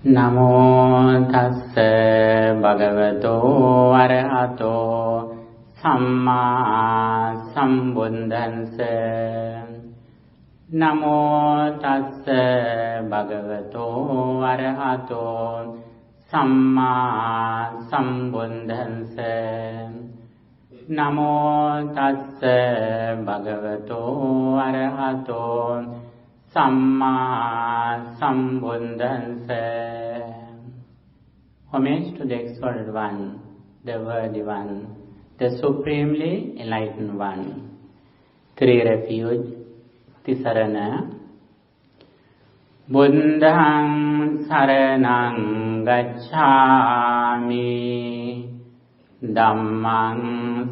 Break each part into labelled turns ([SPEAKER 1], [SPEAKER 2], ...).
[SPEAKER 1] Namo tassa bhagavato arahato samma sambuddhassa. Namo tassa bhagavato arahato samma sambuddhassa. Namo tassa bhagavato arahato Samma Sambuddhassa. Homage to the Exalted One, the Worthy One, the Supremely Enlightened One. Three refuge, Tisarana. Buddhaṃ saraṇaṃ gacchāmi, Dhammaṃ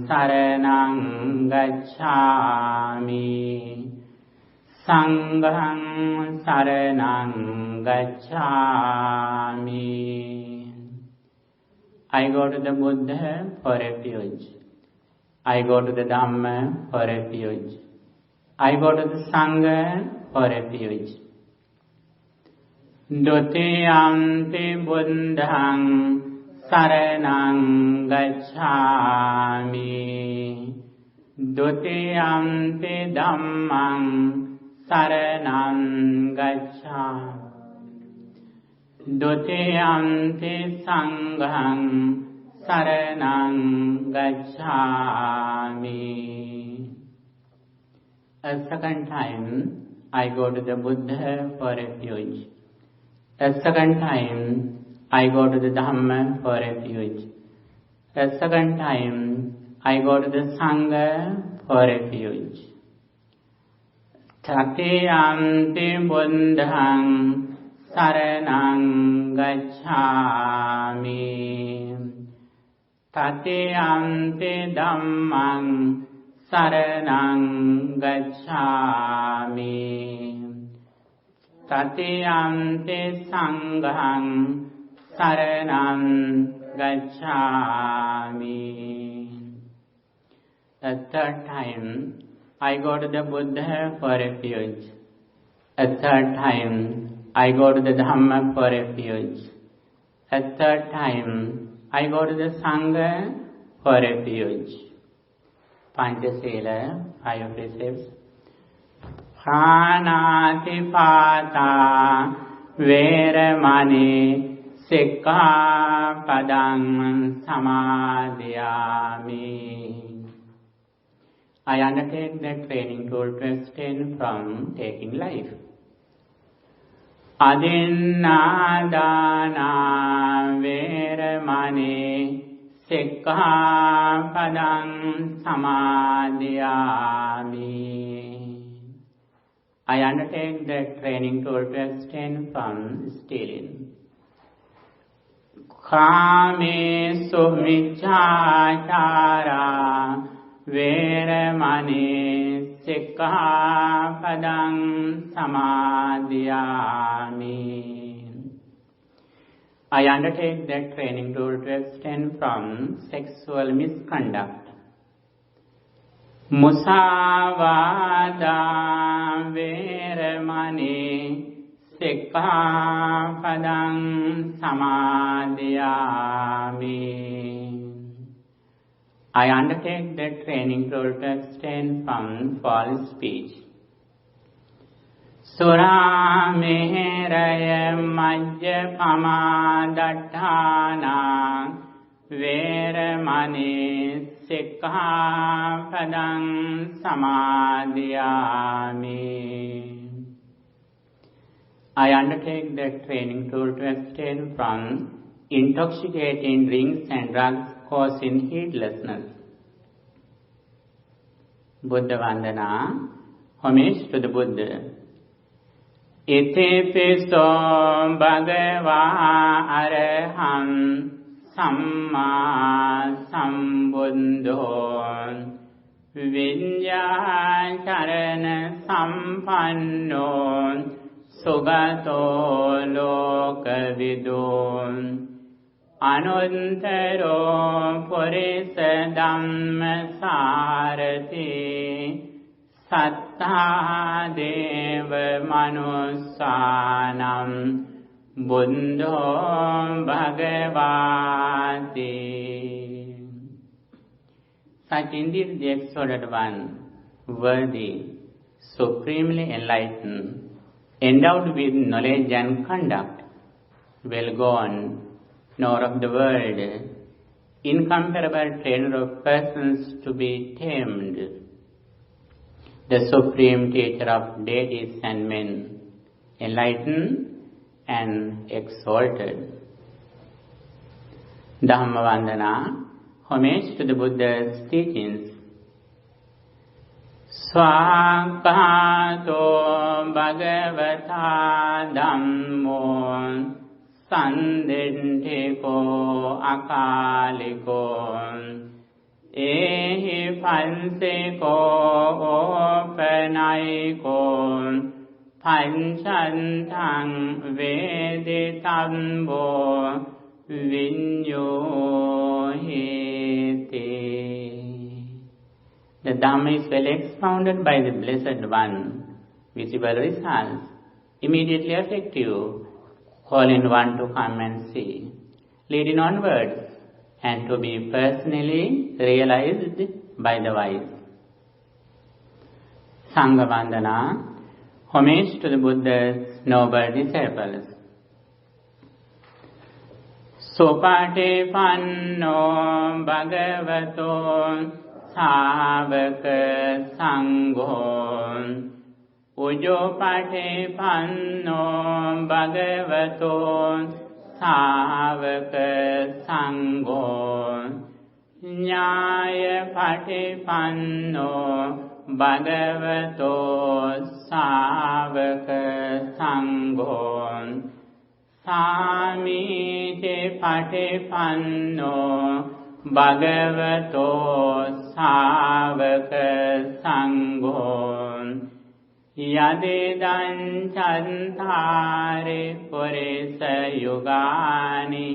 [SPEAKER 1] saraṇaṃ gacchāmi, Sangham saranam gacchāmi. I go to the Buddha for refuge. I go to the Dhamma for refuge. I go to the Sangha for refuge. Dutiyampi buddhaṃ saranam gacchāmi. Dutiyampi dhammaṃ saranam gacchāmi. Dutiyampi sangham saranam gacchāmi. A second time, I go to the Buddha for refuge. A second time, I go to the Dhamma for refuge. A second time, I go to the Sangha for refuge. Tatiyampi buddhaṃ saraṇaṃ gacchāmi. Tatiyampi dhammaṃ saraṇaṃ gacchāmi. Tatiyampi saṅghaṃ saraṇaṃ gacchāmi. A third time, I go to the Buddha for refuge. A third time, I go to the Dhamma for refuge. A third time, I go to the Sangha for refuge. Panchasila, 5 precepts. Pranatipātā veramani sikkhapadam samadhiyāmi. I undertake the training tool to abstain from taking life. Adinādāna veramani sikkhapadam samadhiyāmi. I undertake the training tool to abstain from stealing. Kāmesu micchācārā veramani sikkhapadam samadhiyāmi. I undertake the training tool to abstain from sexual misconduct. Musāvādā veramani sikkhapadam samadhiyāmi. I undertake the training tool to abstain from false speech. Suramēraya majjapamādhatthāna veramani sikkhapadam samadhiyāmi. I undertake the training tool to abstain from intoxicating drinks and drugs causing heedlessness. Buddha Vandana, homage to the Buddha. Itipiso bhagavā araham samma sambuddho viññācarana sampanno sugato lokavido anuttaro purisa dhammasarati sattā deva manusānam Buddho Bhagavati. Such indeed the exalted one, worthy, supremely enlightened, endowed with knowledge and conduct, well gone, nor of the world, incomparable trainer of persons to be tamed, the supreme teacher of deities and men, enlightened and exalted. Dhammavandana, homage to the Buddha's teachings. Swakhato Bhagavata Dhammo Sandintiko Akaliko Ehi Pansiko Opanaiko Panchantang Veditambo Vinyohiti. The Dhamma is well expounded by the Blessed One. Visible results immediately effective, calling one to come and see, leading onwards, and to be personally realized by the wise. Sangha Vandana, homage to the Buddha's noble disciples. Sopate Panno Bhagavato Savaka Sangho Ujopate Panno Bhagavato Savaka Sangho Nyaya Pate Panno Bhagavato Savaka Sangho Samite Pate Panno Bhagavato Savaka Sangho Yadedan Chantare Purisa Yugani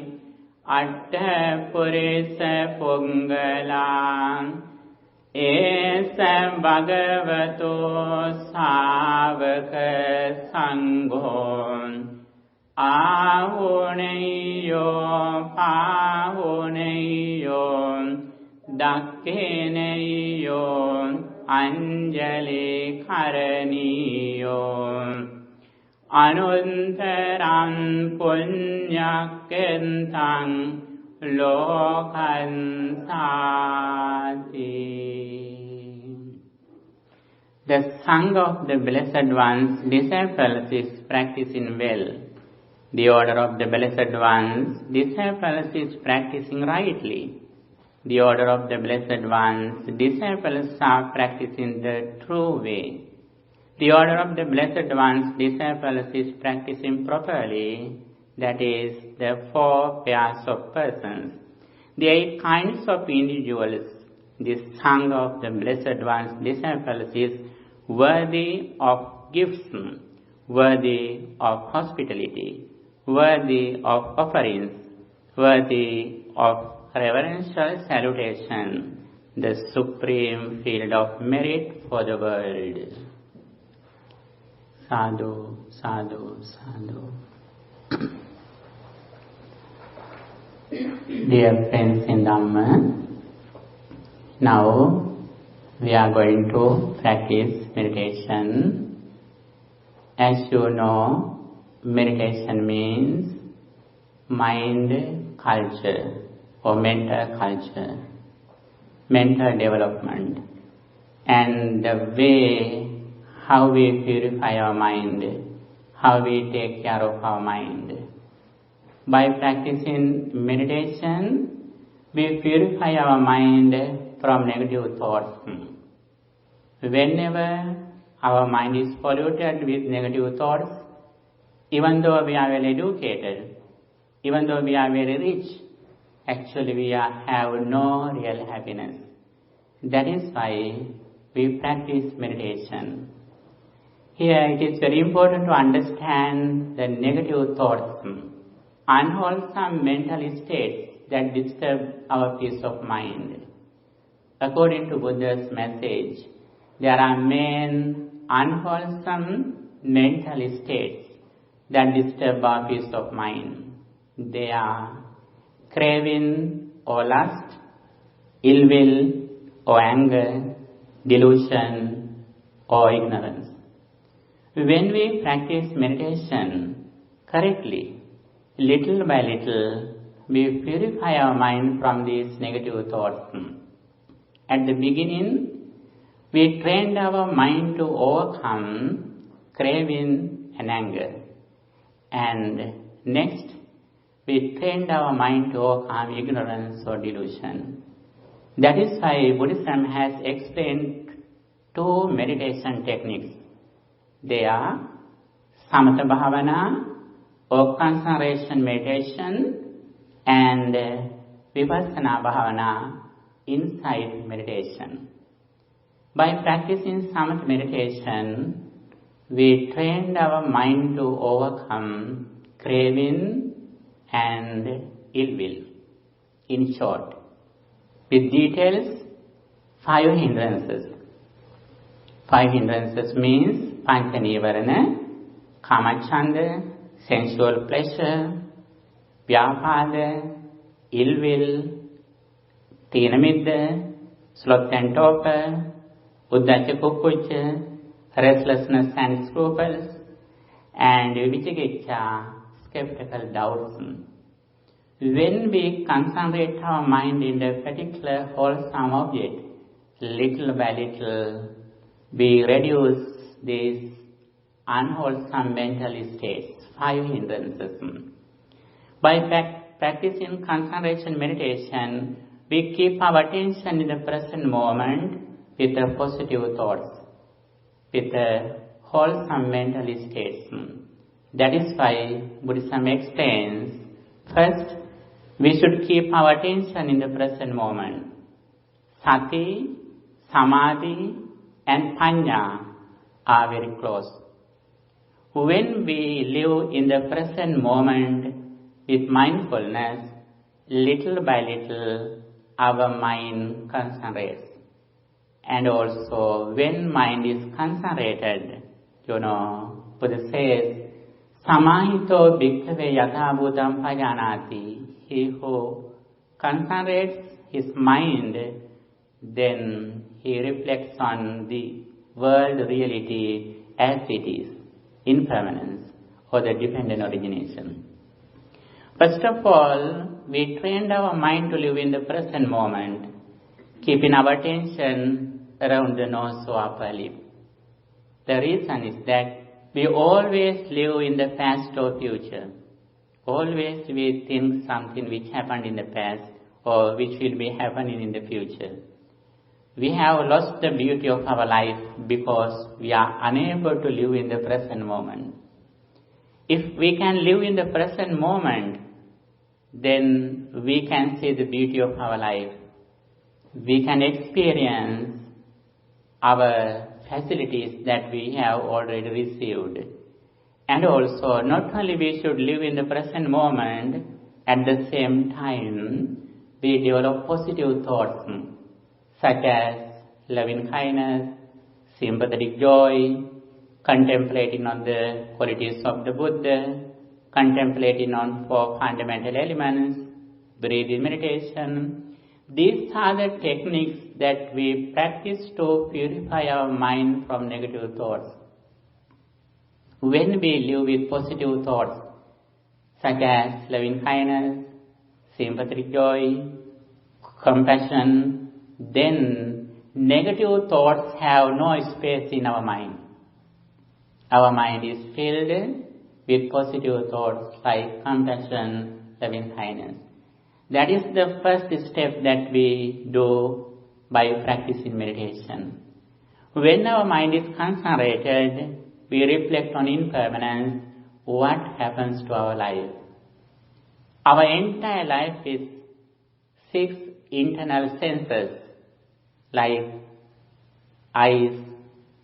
[SPEAKER 1] Atta Purisa Pungalam Esa Bhagavato Savaka Sangho Ahuneyo Pahuneyo Dakkeneyo Anjali Karaniyo Anuntaram Punyakentang Lokansati. The Sangha of the Blessed One's disciples is practicing well. The order of the Blessed One's disciples is practicing rightly. The order of the Blessed One's disciples are practicing the true way. The order of the Blessed One's disciples is practicing properly, that is, the 4 pairs of persons, the 8 kinds of individuals. The Sangha of the Blessed One's disciples is worthy of gifts, worthy of hospitality, worthy of offerings, worthy of reverential salutation, the supreme field of merit for the world. Sadhu, sadhu, sadhu. Dear friends in Dhamma, now we are going to practice meditation. As you know, meditation means mind culture or mental culture, mental development, and the way how we purify our mind, how we take care of our mind. By practicing meditation, we purify our mind from negative thoughts. Whenever our mind is polluted with negative thoughts, even though we are well educated, even though we are very rich, actually we have no real happiness. That is why we practice meditation. Here it is very important to understand the negative thoughts, unwholesome mental states that disturb our peace of mind. According to Buddha's message, there are main unwholesome mental states that disturb our peace of mind. They are craving or lust, ill will or anger, delusion or ignorance. When we practice meditation correctly, little by little, we purify our mind from these negative thoughts. At the beginning, we trained our mind to overcome craving and anger. And next, we trained our mind to overcome ignorance or delusion. That is why Buddhism has explained two meditation techniques. They are Samatha Bhavana or concentration meditation and Vipassana Bhavana, insight meditation. By practicing Samatha meditation, we trained our mind to overcome craving and ill will. In short, with details, 5 hindrances. 5 hindrances means Pancha Nivarana, Kamachanda, sensual pleasure, Vyapada, ill will, Tinamidda, sloth and torpor, Uddhacha Kukucha, restlessness and scruples, and Vichikicha, skeptical doubts. When we concentrate our mind in a particular wholesome object, little by little, we reduce these unwholesome mental states, 5 hindrances. By practicing concentration meditation, we keep our attention in the present moment with the positive thoughts, with the wholesome mental states. That is why Buddhism explains, first, we should keep our attention in the present moment. Sati, Samadhi and Panya are very close. When we live in the present moment with mindfulness, little by little our mind concentrates. And also when mind is concentrated, Buddha says, Samahito bhikkhave yatha bhutam pajanati. He who concentrates his mind, then he reflects on the world reality as it is, impermanence or the dependent origination. First of all, we trained our mind to live in the present moment, keeping our attention around the nose or upper lip. The reason is that we always live in the past or future. Always we think something which happened in the past or which will be happening in the future. We have lost the beauty of our life because we are unable to live in the present moment. If we can live in the present moment, then we can see the beauty of our life. We can experience our facilities that we have already received. And also, not only we should live in the present moment, at the same time, we develop positive thoughts, such as loving kindness, sympathetic joy, contemplating on the qualities of the Buddha, contemplating on 4 fundamental elements, breathing meditation. These are the techniques that we practice to purify our mind from negative thoughts. When we live with positive thoughts, such as loving kindness, sympathetic joy, compassion, then negative thoughts have no space in our mind. Our mind is filled with positive thoughts like compassion, loving kindness. That is the first step that we do by practicing meditation. When our mind is concentrated, we reflect on impermanence, what happens to our life. Our entire life is 6 internal senses, like eyes,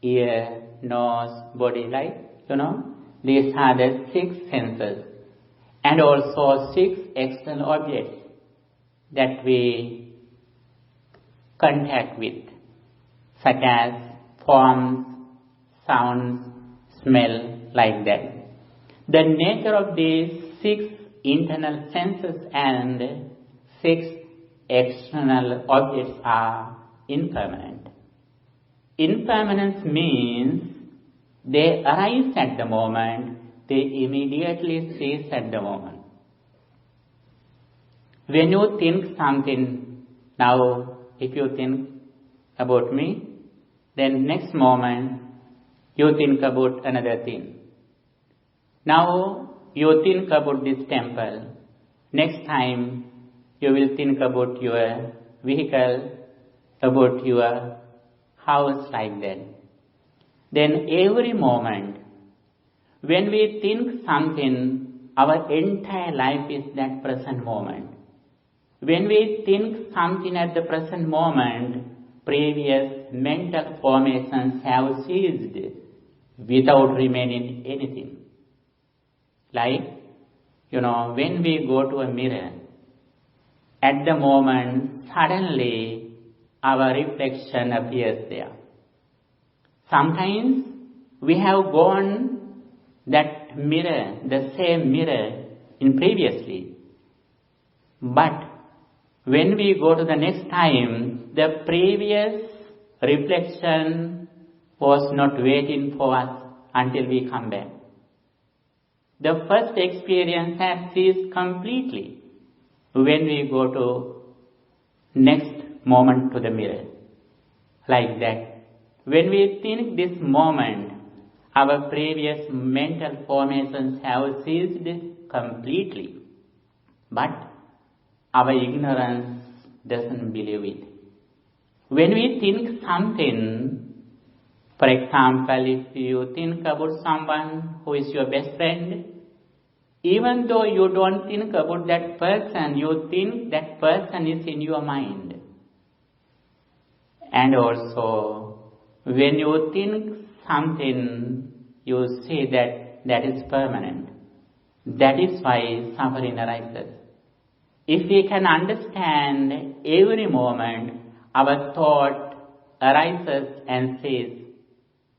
[SPEAKER 1] ear, nose, body, These are the 6 senses. And also 6 external objects that we contact with, such as forms, sounds, smell, like that. The nature of these 6 internal senses and 6 external objects are impermanent. Impermanence means they arise at the moment, they immediately cease at the moment. When you think something, now if you think about me, then next moment you think about another thing. Now you think about this temple. Next time you will think about your vehicle, about your house, like that. Then every moment, when we think something, our entire life is that present moment. When we think something at the present moment, previous mental formations have ceased without remaining anything. Like, when we go to a mirror, at the moment, suddenly our reflection appears there. Sometimes we have gone that mirror, the same mirror in previously. But when we go to the next time, the previous reflection was not waiting for us until we come back. The first experience has ceased completely when we go to next moment to the mirror. Like that. When we think this moment, our previous mental formations have ceased completely. But our ignorance doesn't believe it. When we think something, for example, if you think about someone who is your best friend, even though you don't think about that person, you think that person is in your mind. And also, when you think something, you see that is permanent. That is why suffering arises. If we can understand every moment our thought arises and says,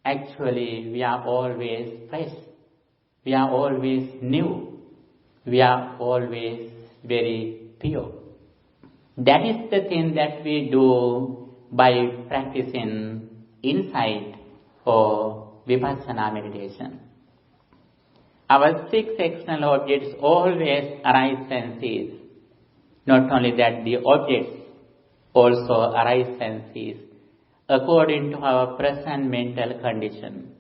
[SPEAKER 1] actually we are always fresh, we are always new, we are always very pure. That is the thing that we do by practicing insight or vipassana meditation. Our 6 external objects always arise and cease. Not only that, the objects also arise and cease according to our present mental condition.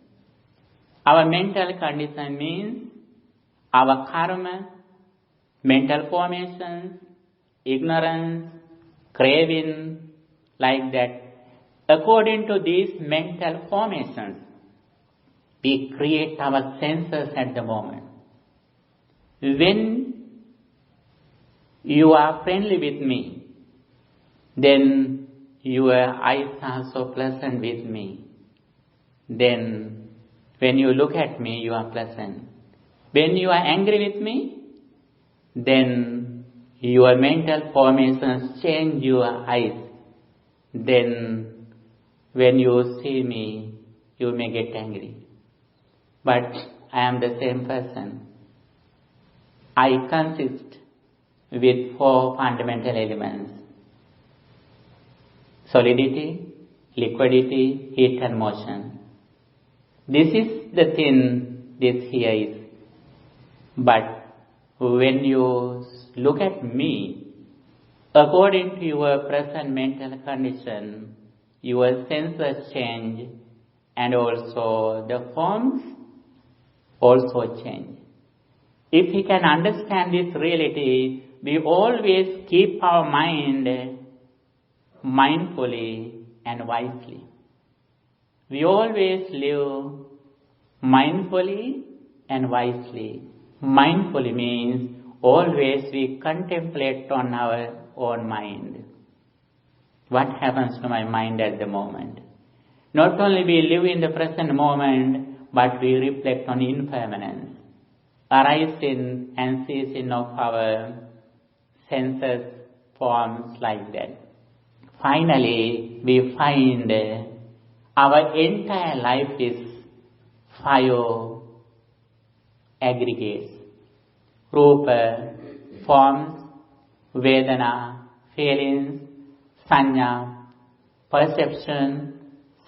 [SPEAKER 1] Our mental condition means our karma, mental formations, ignorance, craving, like that. According to these mental formations, we create our senses at the moment. When you are friendly with me, then your eyes are so pleasant with me. Then when you look at me, you are pleasant. When you are angry with me, then your mental formations change your eyes. Then when you see me, you may get angry. But I am the same person. I consist with 4 fundamental elements: solidity, liquidity, heat and motion. This is the thing this here is. But when you look at me, according to your present mental condition, your senses change and also the forms also change. If we can understand this reality, we always keep our mind mindfully and wisely. We always live mindfully and wisely. Mindfully means always we contemplate on our own mind. What happens to my mind at the moment? Not only we live in the present moment, but we reflect on impermanence, arising and ceasing of our senses, forms, like that. Finally, we find our entire life is 5 aggregates. Rupa, forms, Vedana, feelings, Sanya, perception,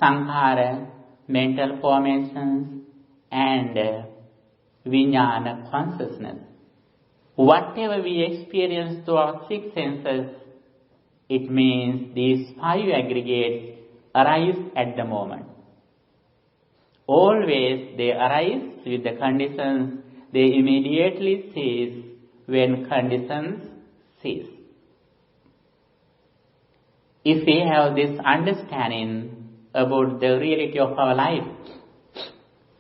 [SPEAKER 1] Sankhara, mental formations, and Vijnana, consciousness. Whatever we experience through our six senses, it means these five aggregates arise at the moment. Always they arise with the conditions, they immediately cease when conditions cease. If we have this understanding about the reality of our life,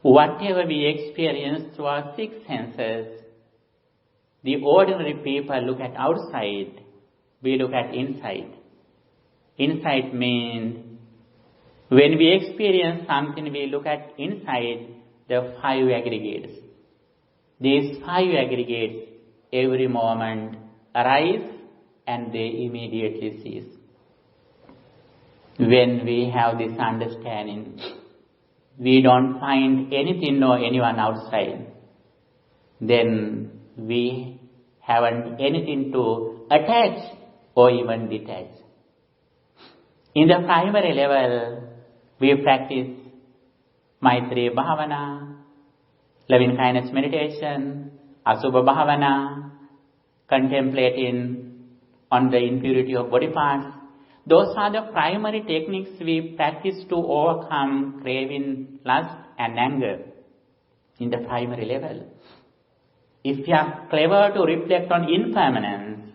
[SPEAKER 1] whatever we experience through our six senses, the ordinary people look at outside, we look at inside. Inside means when we experience something, we look at inside the five aggregates. These five aggregates every moment arise and they immediately cease. When we have this understanding, we don't find anything or anyone outside, then we haven't anything to attach or even detach. In the primary level, we practice Maitri Bhavana, loving kindness meditation, Asubha Bhavana, contemplating on the impurity of body parts. Those are the primary techniques we practice to overcome craving, lust and anger in the primary level. If we are clever to reflect on impermanence,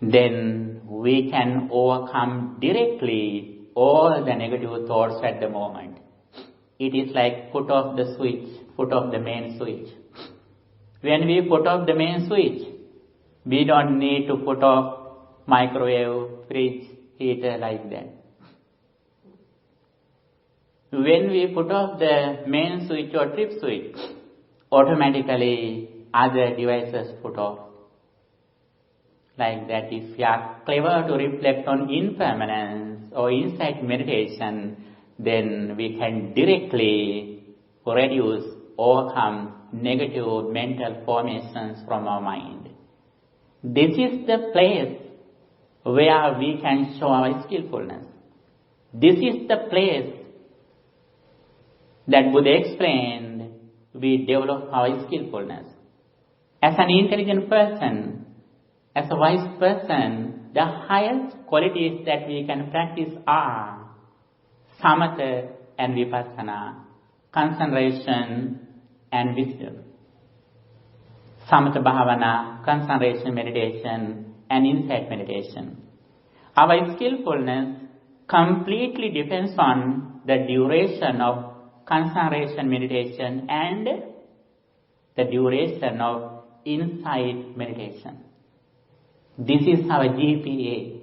[SPEAKER 1] then we can overcome directly all the negative thoughts at the moment. It is like put off the switch, put off the main switch. When we put off the main switch, we don't need to put off microwave, fridge, heater like that. When we put off the main switch or trip switch, automatically other devices put off. Like that, if we are clever to reflect on impermanence or insight meditation, then we can directly reduce, overcome negative mental formations from our mind. This is the place where we can show our skillfulness. This is the place that Buddha explained we develop our skillfulness. As an intelligent person, as a wise person, the highest qualities that we can practice are samatha and vipassana, concentration and wisdom. Samatha bhavana, concentration meditation and insight meditation. Our skillfulness completely depends on the duration of concentration meditation and the duration of insight meditation. This is our GPA,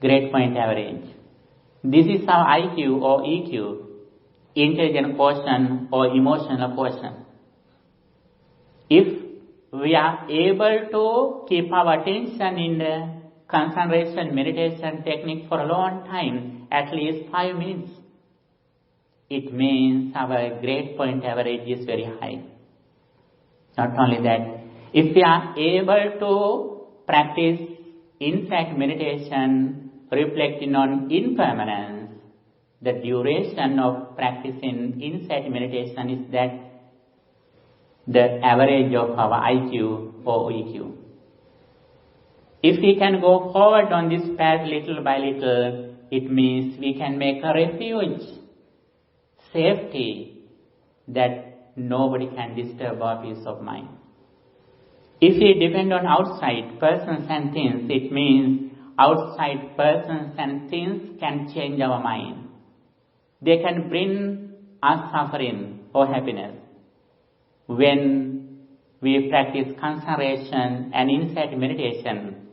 [SPEAKER 1] grade point average. This is our IQ or EQ, intelligent quotient or emotional quotient. If we are able to keep our attention in the concentration meditation technique for a long time, at least 5 minutes, it means our grade point average is very high. Not only that, if we are able to practice insight meditation, reflecting on impermanence, the duration of practicing insight meditation is that the average of our IQ or EQ. If we can go forward on this path little by little, it means we can make a refuge, safety, that nobody can disturb our peace of mind. If we depend on outside persons and things, it means outside persons and things can change our mind. They can bring us suffering or happiness. When we practice concentration and insight meditation,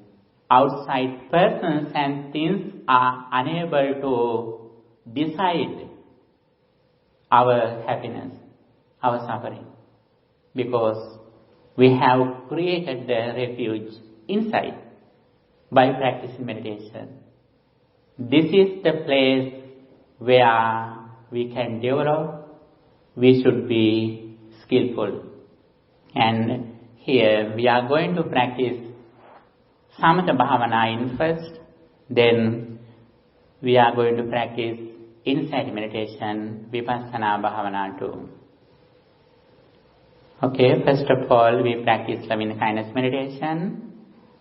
[SPEAKER 1] outside persons and things are unable to decide our happiness, our suffering, because we have created the refuge inside by practicing meditation. This is the place where we can develop. We should be skillful. And here we are going to practice Samatha Bhavana in first, then we are going to practice insight meditation, Vipassana Bhavana too. Okay, first of all we practice loving kindness meditation,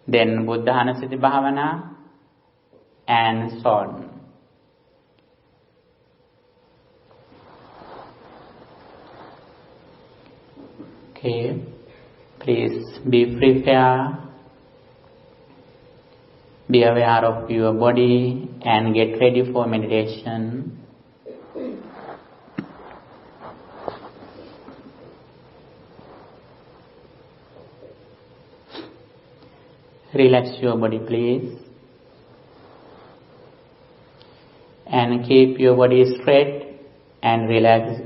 [SPEAKER 1] then Buddhanussati Bhavana, and so on. Okay, please be prepared, be aware of your body and get ready for meditation. Relax your body, please, and keep your body straight and relaxed.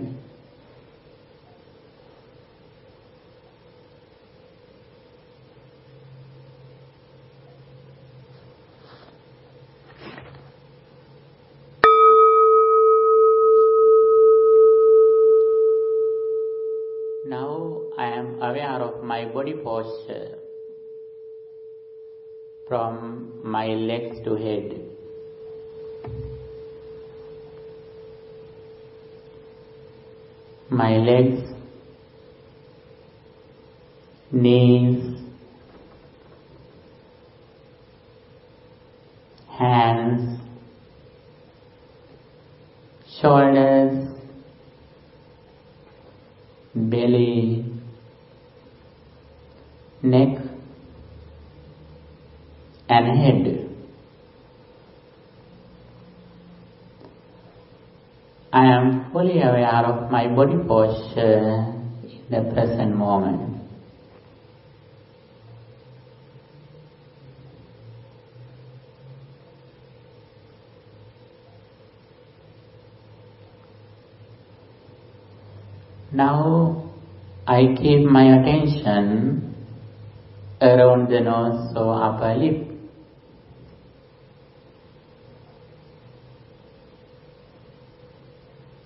[SPEAKER 1] Now I am aware of my body posture from my legs to head. My legs, knees, hands, shoulders, belly, neck and head. I am fully aware of my body posture in the present moment. Now I keep my attention around the nose or upper lip.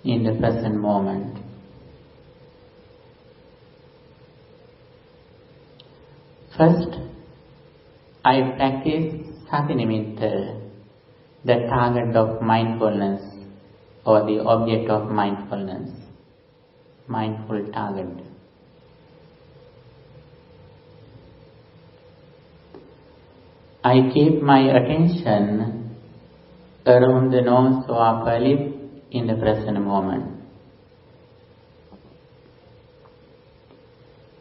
[SPEAKER 1] In the present moment. First, I practice Sati Nimitta, the target of mindfulness or the object of mindfulness, mindful target. I keep my attention around the nose or upper lip in the present moment.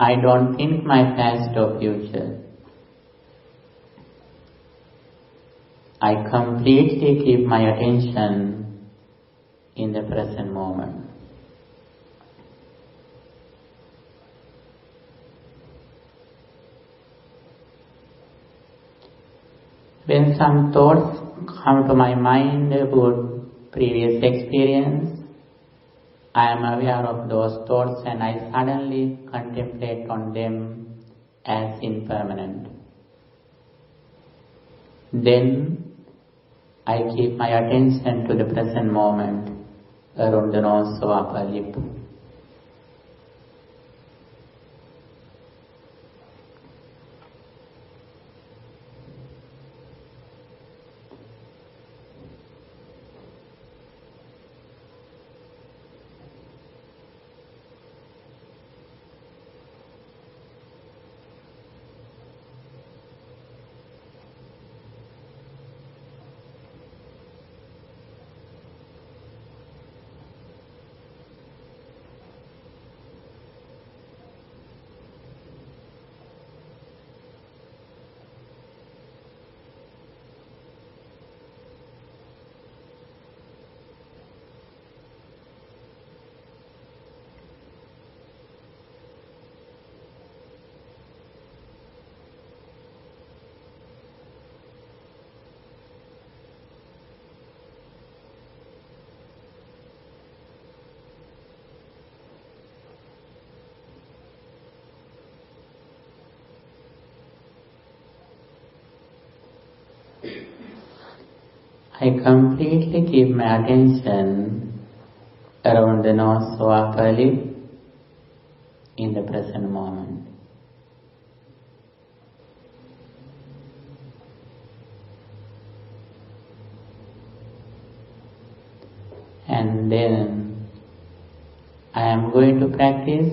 [SPEAKER 1] I don't think my past or future. I completely keep my attention in the present moment. When some thoughts come to my mind about previous experience, I am aware of those thoughts and I suddenly contemplate on them as impermanent. Then I keep my attention to the present moment around the nose or upper lip. I completely keep my attention around the nose or upper lip in the present moment. and then I am going to practice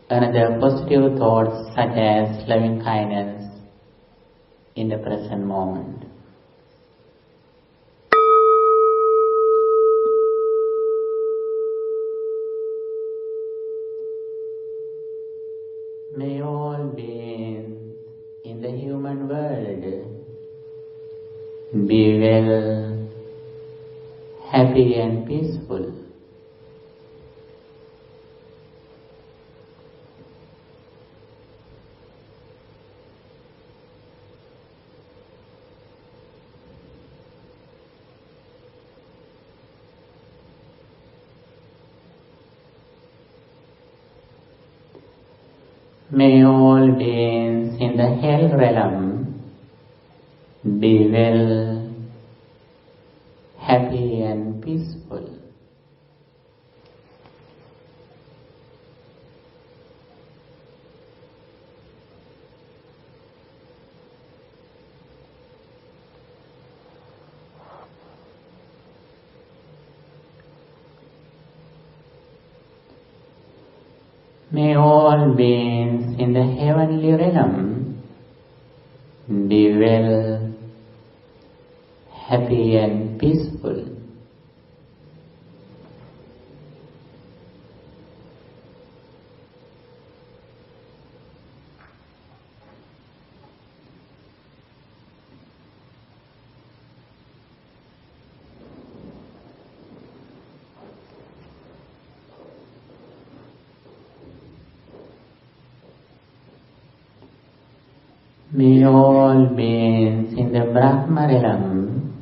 [SPEAKER 1] another positive thoughts such as loving kindness in the present moment. May all beings in the human world be well, happy and peaceful. May all beings in the hell realm be well, happy and peaceful. May all beings in the heavenly realm be well, happy and peaceful. May all beings in the Brahma realm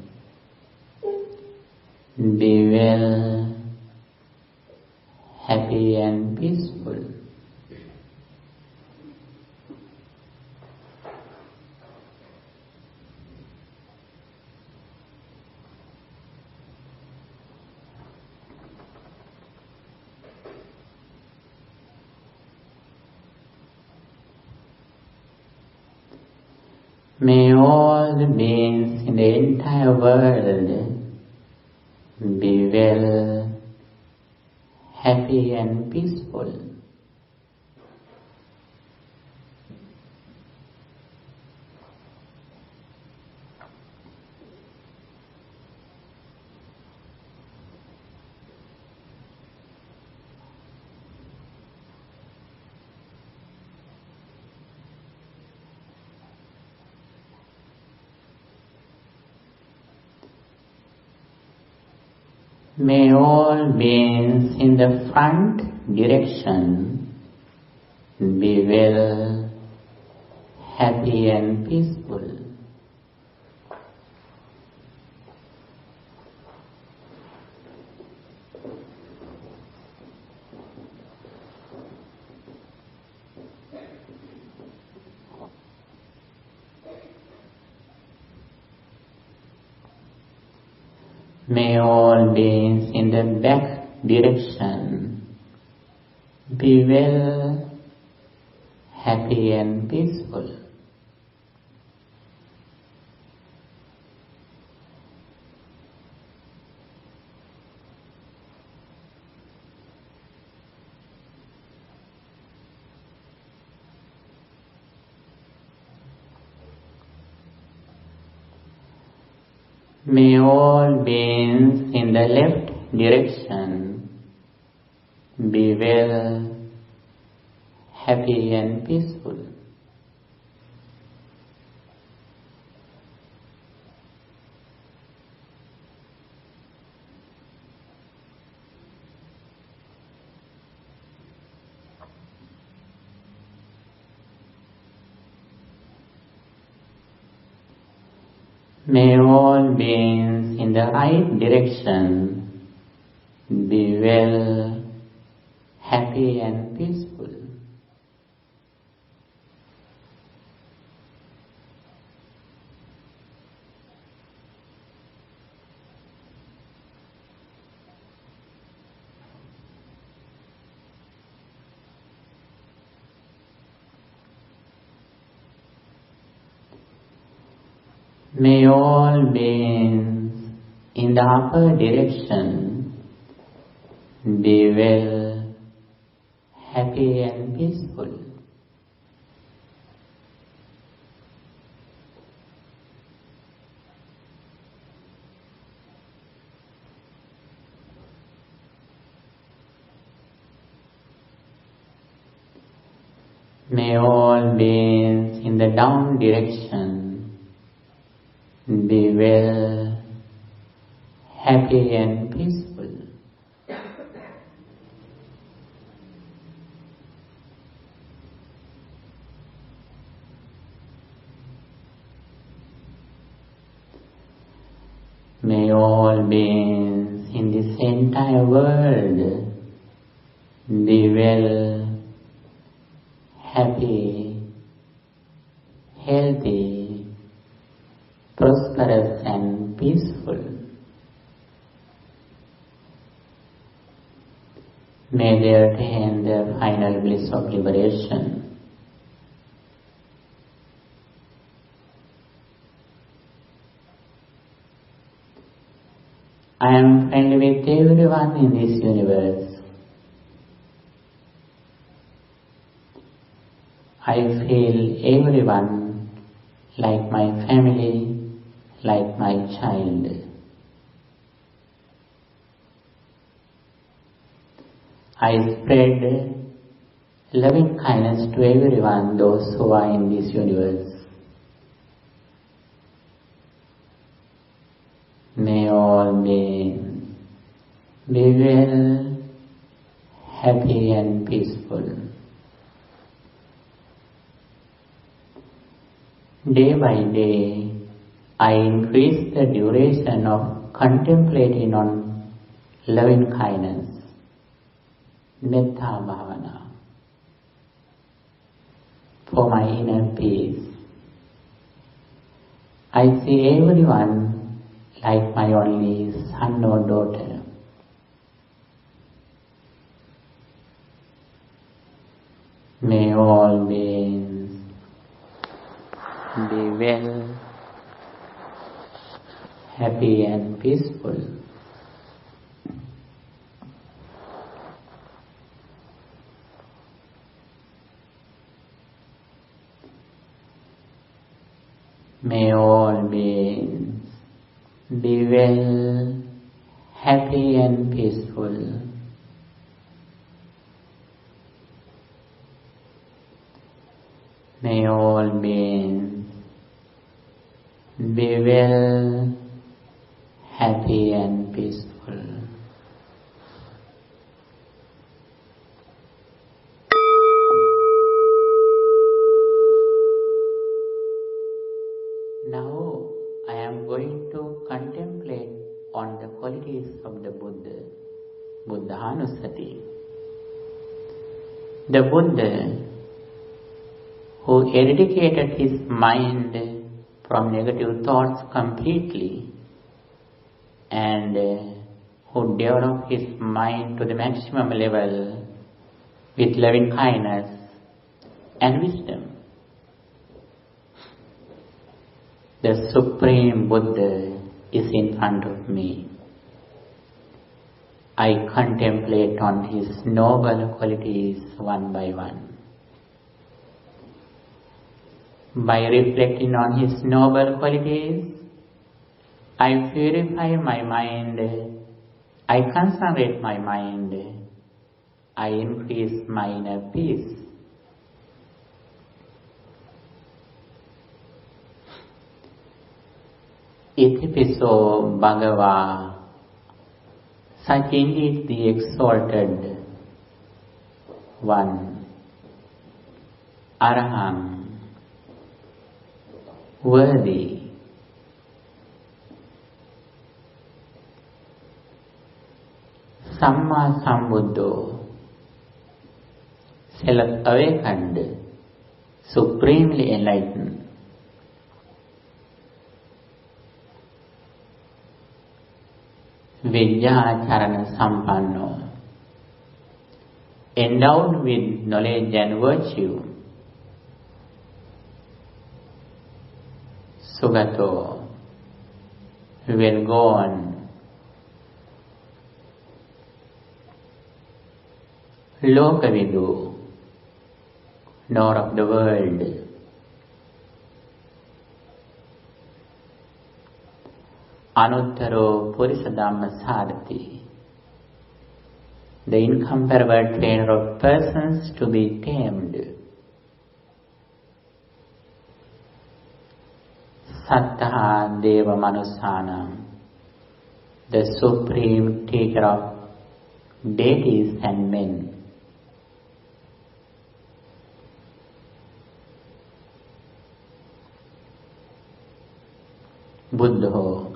[SPEAKER 1] be well, happy and peaceful. May all the beings in the entire world be well, happy and peaceful. May all beings in the front direction be well, happy and peaceful. May all beings in the back direction be well, happy and peaceful. May all beings in the left direction be well, happy and peaceful. May all beings in the right direction be well, happy and peaceful. May all beings in the upper direction Be well, happy and peaceful. May all beings in the down direction be well, happy and peaceful. May all beings in this entire world be well, happy, healthy, prosperous and peaceful. May they attain the final bliss of liberation. I am friendly with everyone in this universe. I feel everyone like my family, like my child. I spread loving kindness to everyone, those who are in this universe. May all beings be well, happy and peaceful. Day by day, I increase the duration of contemplating on loving kindness, Metta Bhavana, for my inner peace. I see everyone like my only son or daughter. May all beings be well, happy and peaceful. May all beings be well, happy and peaceful. May all beings be well, happy and peaceful. Now I am going to contemplate on the qualities of the Buddha, Buddhanussati. The Buddha who eradicated his mind from negative thoughts completely and who developed his mind to the maximum level with loving kindness and wisdom. The Supreme Buddha is in front of me. I contemplate on his noble qualities one by one. By reflecting on his noble qualities, I purify my mind, I concentrate my mind, I increase my inner peace. Itipiso Bhagava, such indeed the exalted one, Araham, worthy. Samma Sambuddho, self-awakened, supremely enlightened. Vidyacharana Sampanno, endowed with knowledge and virtue. Sugato, will go on. Lokavidu, knower of the world. Anuttaro Purisa Dhammasarati, the incomparable trainer of persons to be tamed. Sattha Deva Manusanam, the supreme teacher of deities and men. Buddha,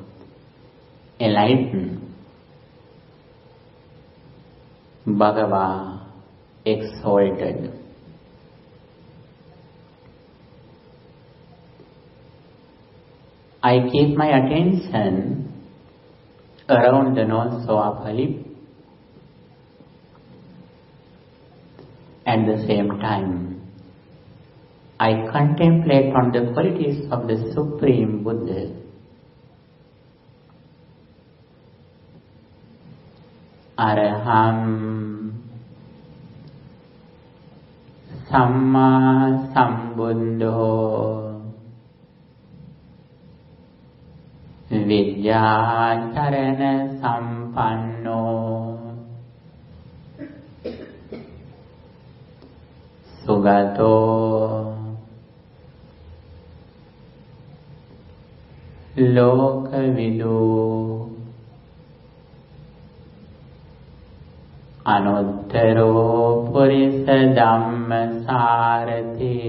[SPEAKER 1] enlightened. Bhagava, exalted. I keep my attention around the nose of upper lip. At the same time, I contemplate on the qualities of the Supreme Buddha. Araham Samma Sambuddho Vidyacharana Sampanno Sugato Lokavidu Anuttaro Purisa Dhammasarati,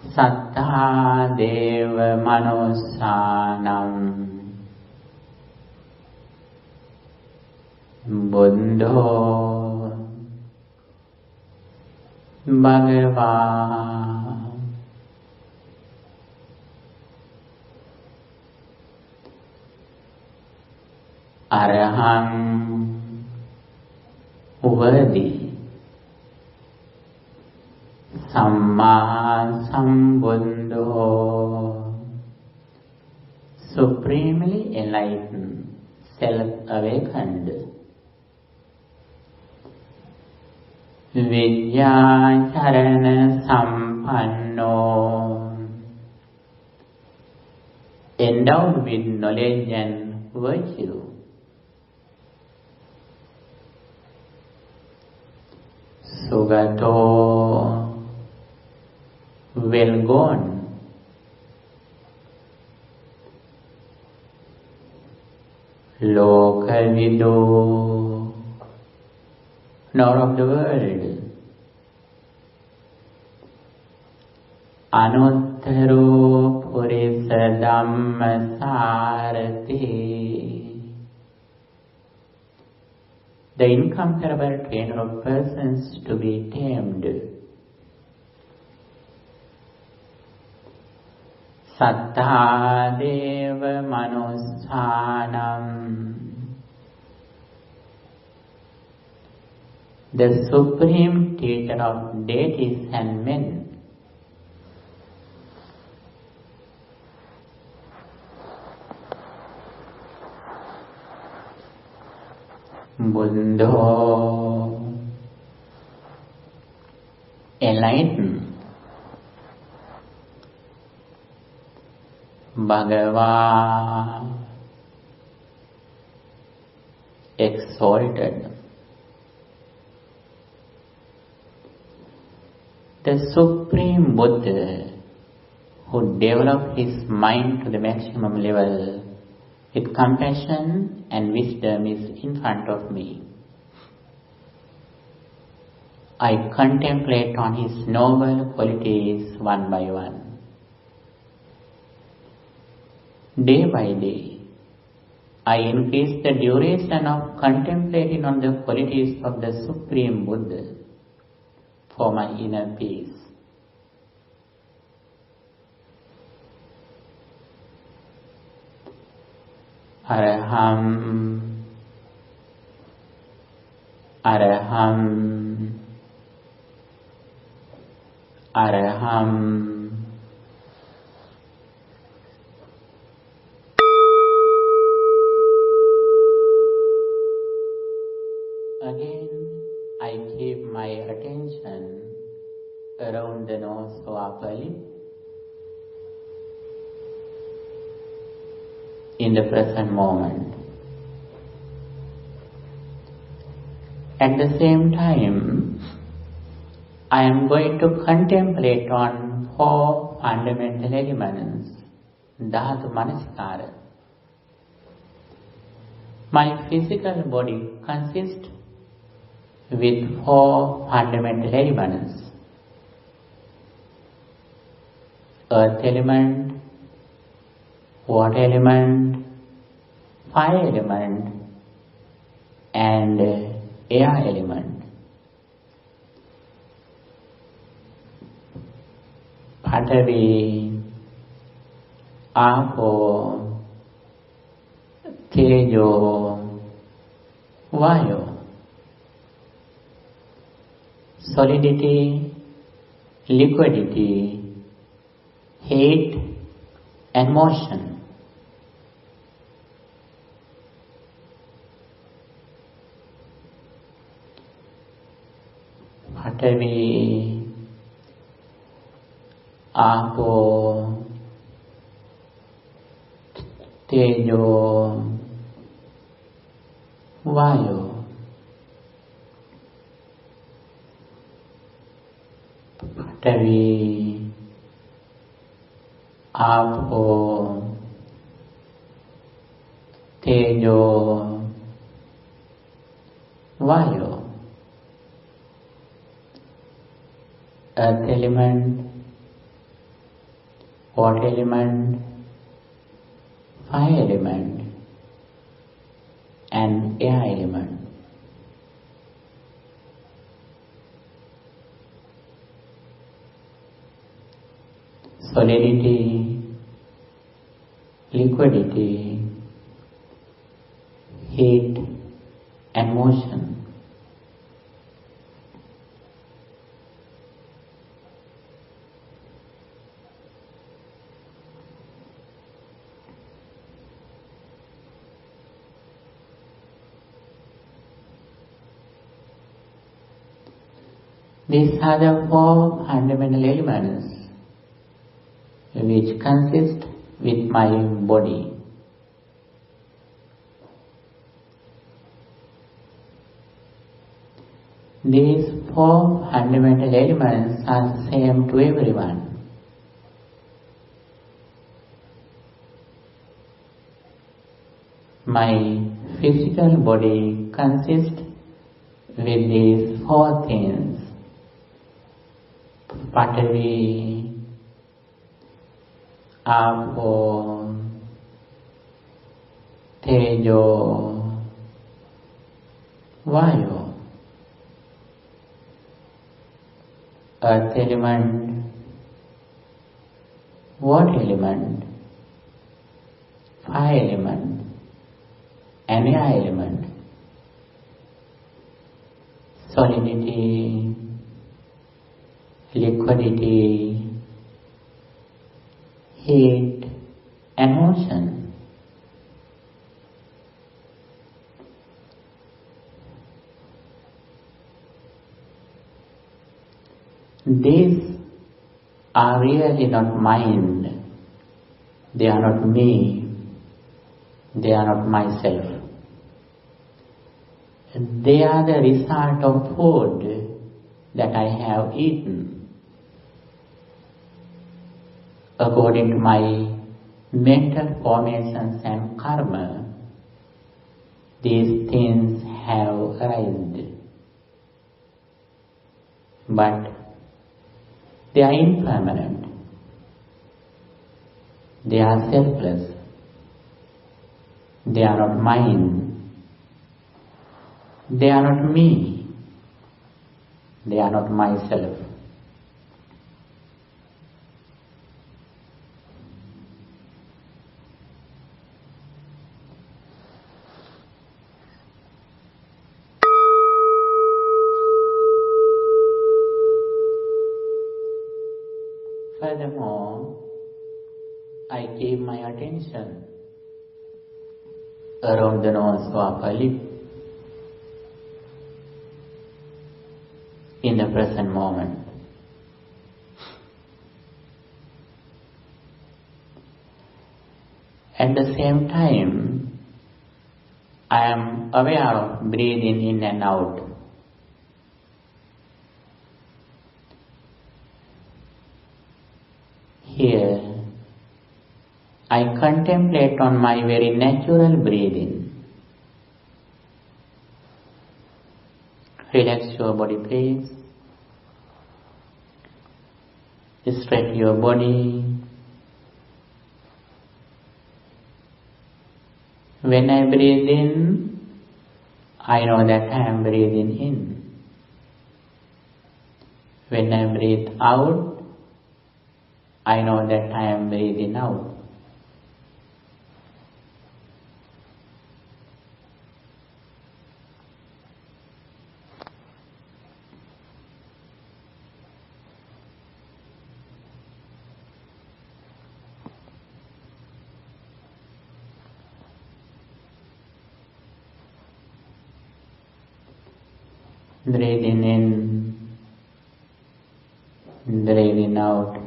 [SPEAKER 1] Sattha Deva Manusanam, Buddho Bhagava. Araham, worthy. Samma Sambuddho, supremely enlightened, self-awakened. Vidyacharana Sampanno, endowed with knowledge and virtue. Sugato, well gone. Lokavidu, knower of the world. Anuttaro Purisa Dhammasarati, the incomparable trainer of persons to be tamed. Sattha Deva Manusanam, the supreme teacher of deities and men. Buddho, enlightened. Bhagava, exalted. The Supreme Buddha, who developed his mind to the maximum level with compassion and wisdom, is in front of me. I contemplate on his noble qualities one by one. Day by day, I increase the duration of contemplating on the qualities of the Supreme Buddha for my inner peace. Araham, Araham, Araham. I keep my attention around the nose or upper lip in the present moment. At the same time, I am going to contemplate on 4 fundamental elements, Dhatumansikara. My physical body consists with 4 fundamental elements: earth element, water element, fire element, and air element. Patavi, Apo, Thero, Vayu. Solidity, liquidity, heat, and motion. Patavi, Apo, Thero, Vayu. Patavi, Apo, Thero, Vayu. Earth element, water element, fire element, and air element. Solidity, liquidity, heat, and motion. These are the 4 fundamental elements which consist with my body. These 4 fundamental elements are same to everyone. My physical body consists with these 4 things: Patavi, Apo, Thero, Vayu. Earth element, water element, fire element, and air element. Solidity, liquidity, heat, and motion. These are really not mine. They are not me. They are not myself. They are the result of food that I have eaten. According to my mental formations and karma, these things have arisen. But they are impermanent. They are selfless. They are not mine. They are not me. They are not myself. Furthermore, I keep my attention around the nose or upper lip. in the present moment. At the same time, I am aware of breathing in and out. Here, I contemplate on my very natural breathing. Relax your body, please. Stretch your body. When I breathe in, I know that I am breathing in. When I breathe out, I know that I am breathing out. Breathing in, breathing out.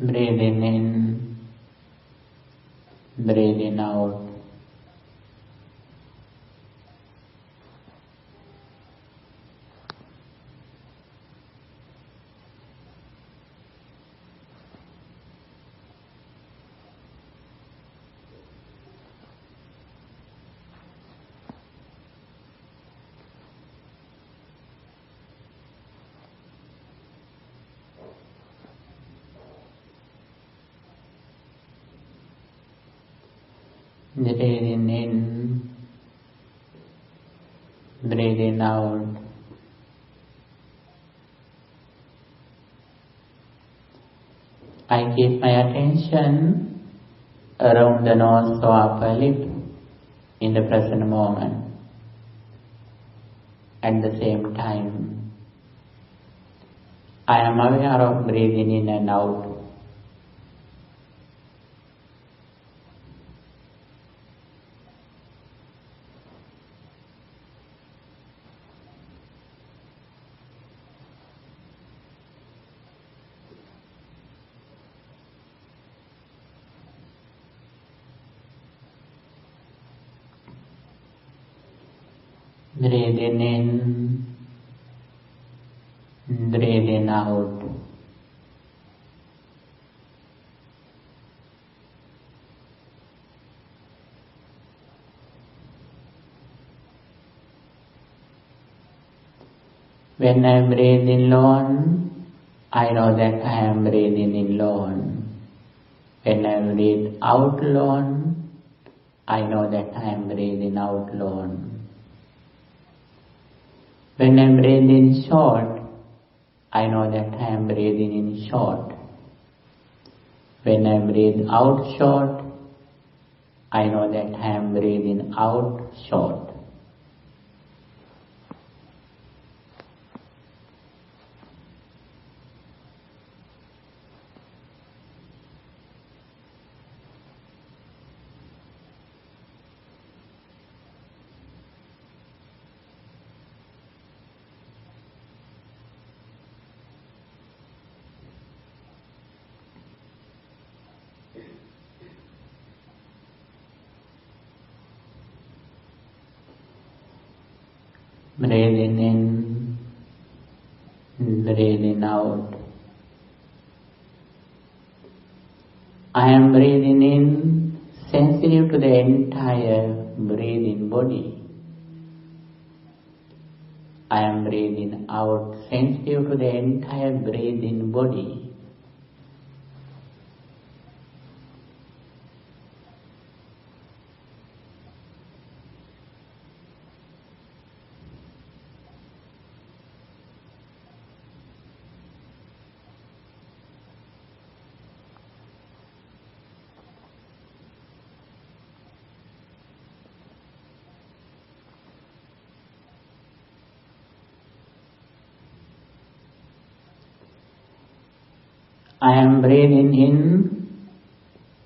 [SPEAKER 1] Breathing in, breathing out. Breathing in, breathing out. I keep my attention around the nose or upper lip in the present moment. At the same time, I am aware of breathing in and out. Breathing in, breathing out. When I breathe in alone, I know that I am breathing in alone. When I breathe out alone, I know that I am breathing out alone. When I breathe in short, I know that I am breathing in short. When I breathe out short, I know that I am breathing out short. Breathing in, breathing out. I am breathing in, sensitive to the entire breathing body. I am breathing out, sensitive to the entire breathing body. I am breathing in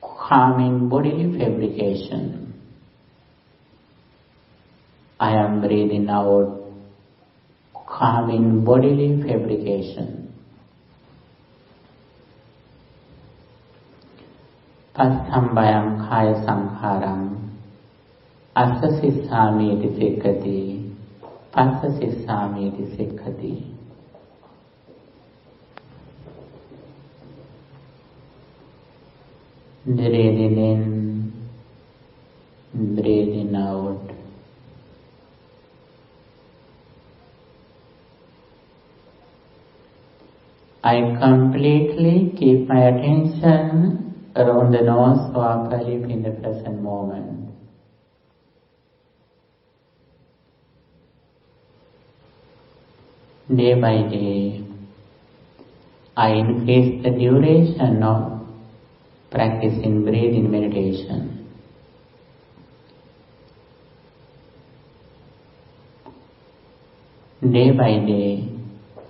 [SPEAKER 1] calming bodily fabrication. I am breathing out calming bodily fabrication. Passambayam kaya sankharam assa sissami iti sikkati passa sissami iti sikkati. Breathing in, breathing out. I completely keep my attention around the nose or upper lip in the present moment. Day by day, I increase the duration of practicing breathing meditation. Day by day,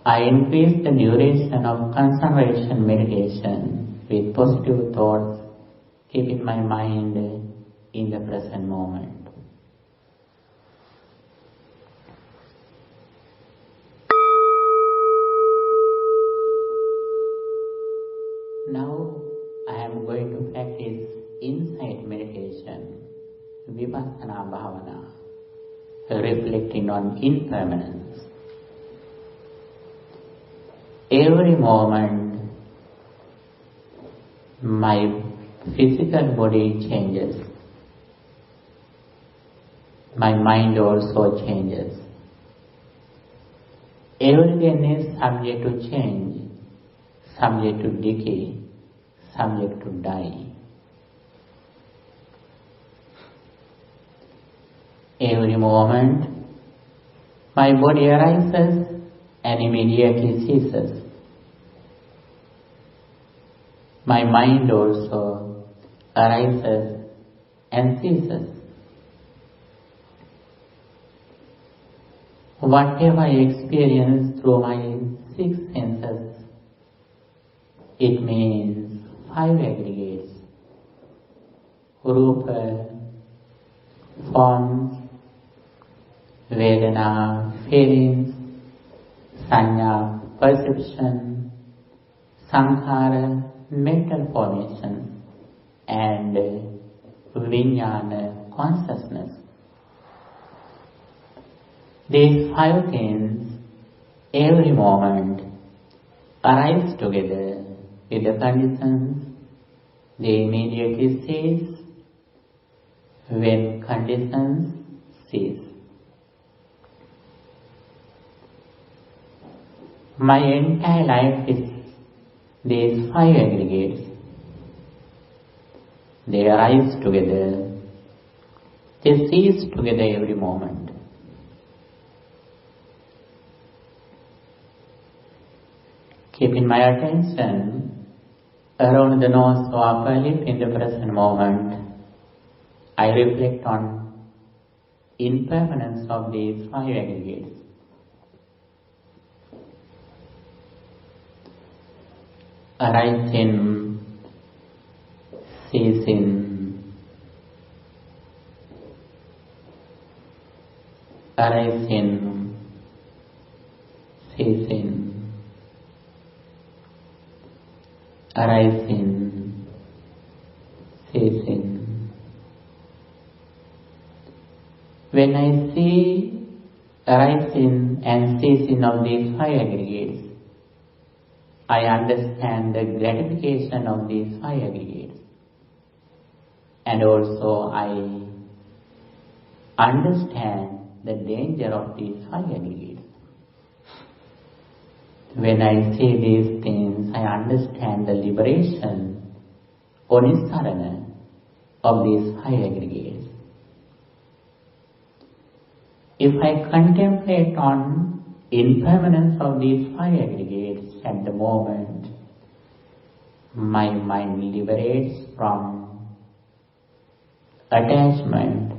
[SPEAKER 1] I increase the duration of concentration meditation with positive thoughts, keeping my mind in the present moment. Now I am going to practice insight meditation, Vipassana Bhavana, reflecting on impermanence. Every moment, my physical body changes. My mind also changes. Everything is subject to change, subject to decay, subject to die. Every moment, my body arises and immediately ceases. My mind also arises and ceases. Whatever I experience through my six senses, it means five aggregates: Rupa, forms; Vedana, feelings; Sanya, perception; Sankhara, mental formation; and Vijnana, consciousness. These five things, every moment, arise together with the conditions. They immediately cease when conditions cease. My entire life is these five aggregates. They arise together. They cease together every moment. Keeping my attention around the nose or upper lip in the present moment, I reflect on impermanence of these five aggregates. Arising, ceasing, arising, ceasing, arising, ceasing. When I see arising and ceasing of these five aggregates, I understand the gratification of these five aggregates, and also I understand the danger of these five aggregates. When I see these things, I understand the liberation or nisarana of these five aggregates. If I contemplate on impermanence of these five aggregates at the moment, my mind liberates from attachment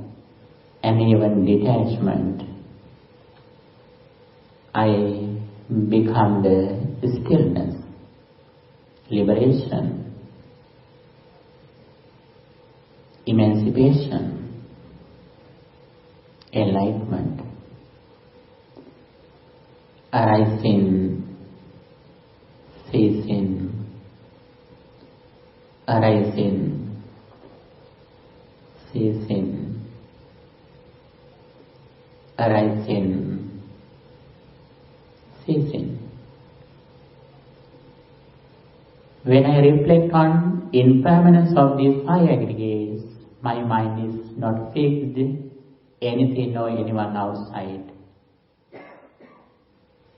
[SPEAKER 1] and even detachment. I become the stillness. liberation, emancipation, enlightenment, arising, ceasing, arising, ceasing, arising, ceasing. When I reflect on impermanence of these five aggregates, my mind is not fixed anything or anyone outside.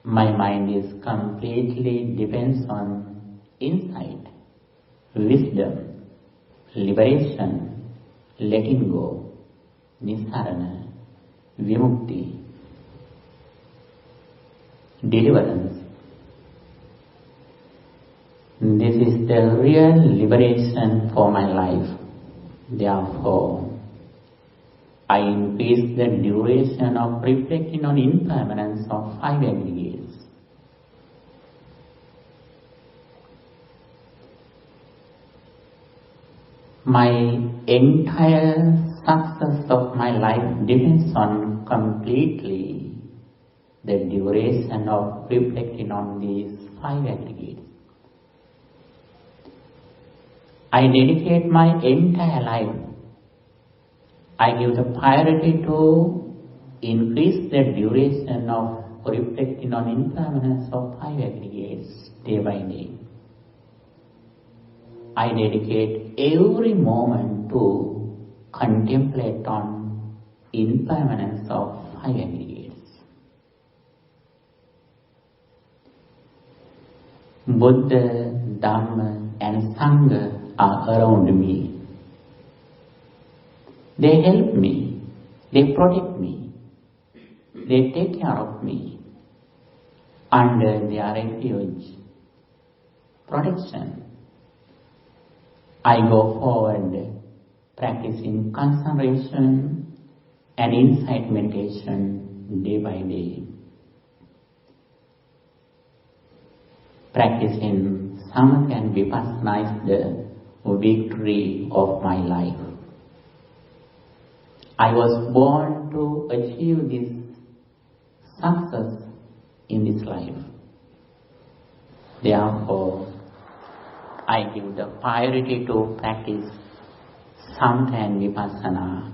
[SPEAKER 1] My mind is completely depends on insight, wisdom, liberation, letting go, nisarana, vimukti, deliverance. This is the real liberation for my life. Therefore, I increase the duration of reflecting on impermanence of five aggregates. My entire success of my life depends on completely the duration of reflecting on these five aggregates. I dedicate my entire life. I give the priority to increase the duration of reflecting on impermanence of five aggregates day by day. I dedicate every moment to contemplate on impermanence of five aggregates. Buddha, Dhamma and Sangha are around me. They help me, they protect me, they take care of me under their refuge, protection. I go forward practicing concentration and insight meditation day by day, practicing samatha and vipassana is the victory of my life. I was born to achieve this success in this life. Therefore, I give the priority to practice samatha and vipassana,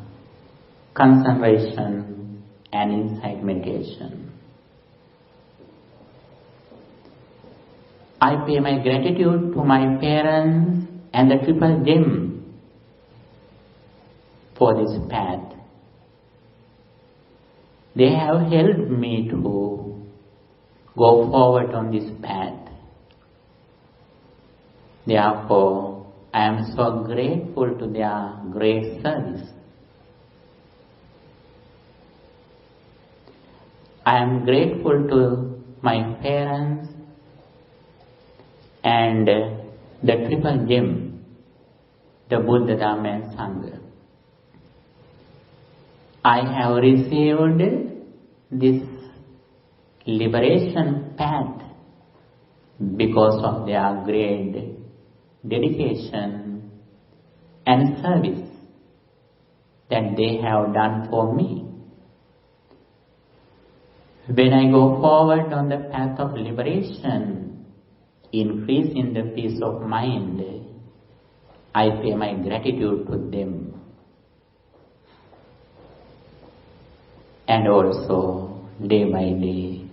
[SPEAKER 1] concentration and insight meditation. I pay my gratitude to my parents and the triple gem for this path. They have helped me to go forward on this path. Therefore, I am so grateful to their great service. I am grateful to my parents and the triple gem, the Buddha, Dhamma and Sangha. I have received this liberation path because of their great dedication and service that they have done for me. When I go forward on the path of liberation, increase in the peace of mind, I pay my gratitude to them. And also, day by day,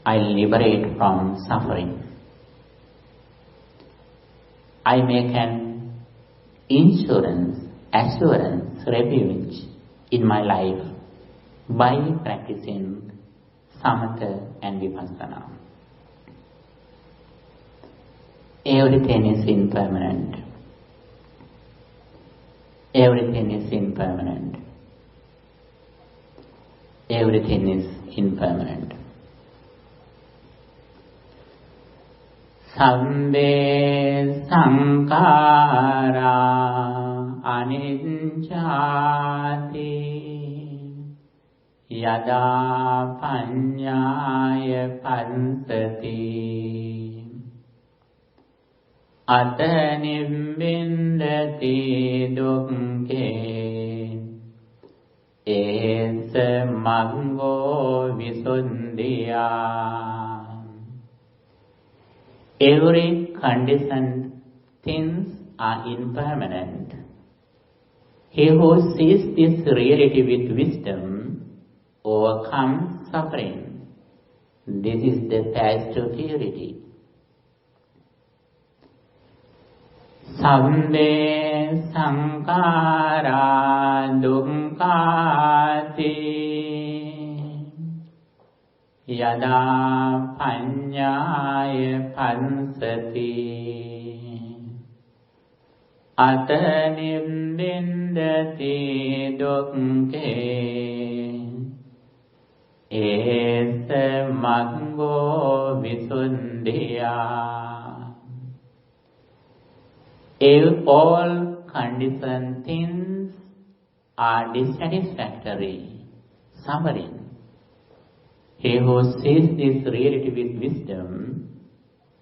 [SPEAKER 1] I liberate from suffering. I make an assurance, refuge in my life by practicing samatha and vipassana. Everything is impermanent. Everything is impermanent. Everything is impermanent. Sambe sankhara anicchati yada paññāya pansati Ata nibbindati dukkhe esa maggo visuddhiya. Every conditioned things are impermanent. He who sees this reality with wisdom overcomes suffering. This is the path to purity. Sabbe sankara dukkati yada paññāya pansati ata nibbindati dukkhe esa maggo visuddhiya. All conditioned things are dissatisfactory, suffering. He who sees this reality with wisdom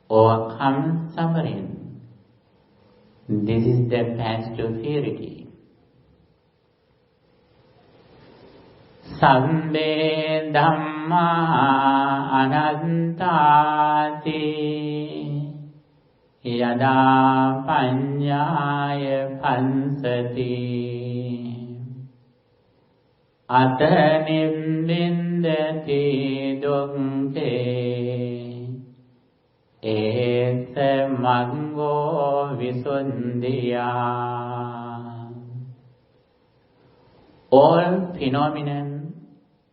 [SPEAKER 1] overcomes suffering. This is the path to purity. Sabbe dhamma anantati yada paññāya pansati ata nibbindati dukkhe esa maggo visuddhiya. All phenomena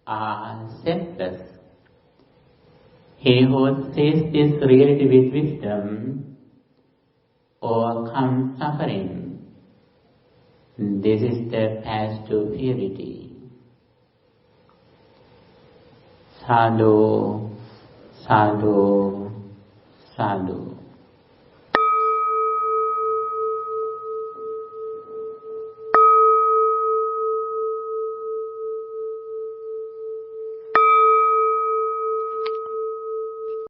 [SPEAKER 1] are selfless. He who sees this reality with wisdom overcomes suffering. This is the path to purity. Sadhu, sadhu, sadhu.